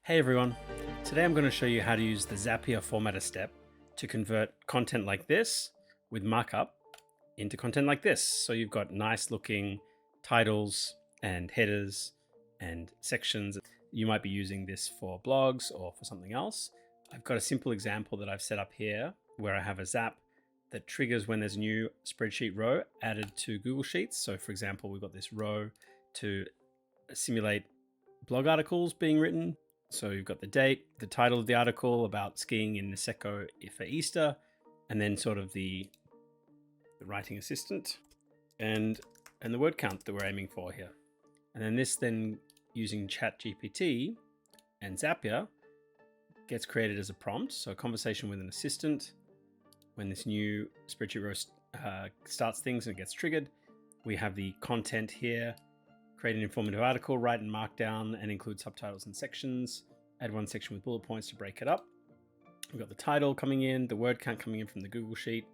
Hey everyone, today I'm going to show you how to use the Zapier formatter step to convert content like this with markup into content like this. So you've got nice looking titles and headers and sections. You might be using this for blogs or for something else. I've got a simple example that I've set up here where I have a Zap that triggers when there's a new spreadsheet row added to Google Sheets. So for example, we've got this row to simulate blog articles being written. So you've got the date, the title of the article about skiing in Niseko for Easter, and then sort of the writing assistant and the word count that we're aiming for here. And then this using Chat GPT and Zapier gets created as a prompt. So a conversation with an assistant. When this new spreadsheet row starts things and it gets triggered, we have the content here. Create an informative article, write in Markdown and include subtitles and sections. Add one section with bullet points to break it up. We've got the title coming in, the word count coming in from the Google Sheet.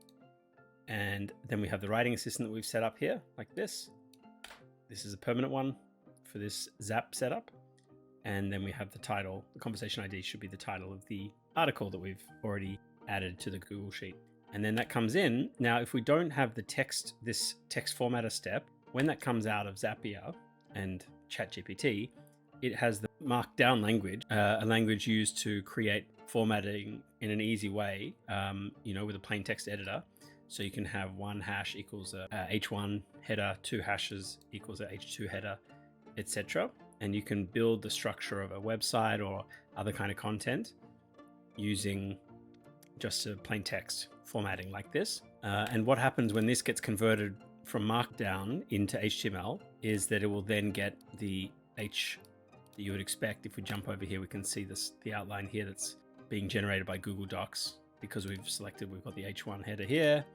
And then we have the writing assistant that we've set up here, like this. This is a permanent one for this Zap setup. And then we have the title. The conversation ID should be the title of the article that we've already added to the Google Sheet. And then that comes in. Now, if we don't have the this text formatter step, when that comes out of Zapier and Chat GPT, it has the Markdown language, a language used to create formatting in an easy way, with a plain text editor. So you can have one hash equals a H1 header, two hashes equals a H2 header, etc. And you can build the structure of a website or other kind of content using just a plain text formatting like this. And what happens when this gets converted from Markdown into HTML is that it will then get the H that you would expect. If we jump over here, we can see the outline here that's being generated by Google Docs because we've got the H1 header here,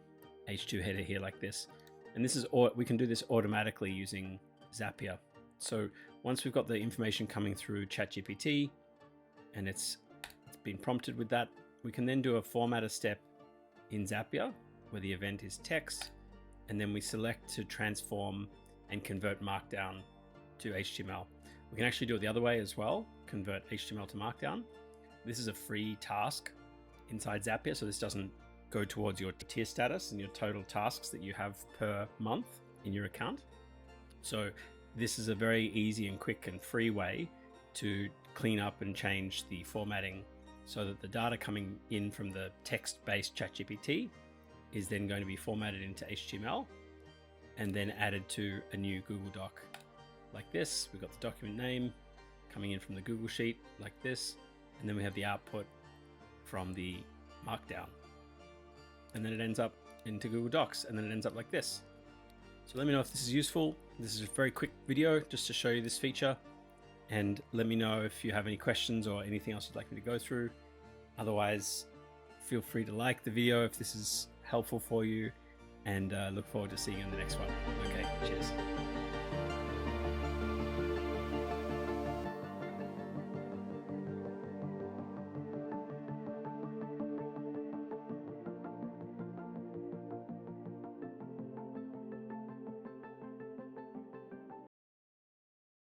H2 header here like this. And we can do this automatically using Zapier. So once we've got the information coming through ChatGPT and it's been prompted with that, we can then do a formatter step in Zapier where the event is text. And then we select to transform and convert Markdown to HTML. We can actually do it the other way as well, convert HTML to Markdown. This is a free task inside Zapier, so this doesn't go towards your tier status and your total tasks that you have per month in your account. So this is a very easy and quick and free way to clean up and change the formatting so that the data coming in from the text-based ChatGPT is then going to be formatted into HTML and then added to a new Google Doc like this. We've got the document name coming in from the Google Sheet like this, and then we have the output from the Markdown. And then it ends up into Google Docs, and then it ends up like this. So let me know if this is useful. This is a very quick video just to show you this feature, and let me know if you have any questions or anything else you'd like me to go through. Otherwise, feel free to like the video if this is helpful for you, and look forward to seeing you in the next one. Okay, cheers.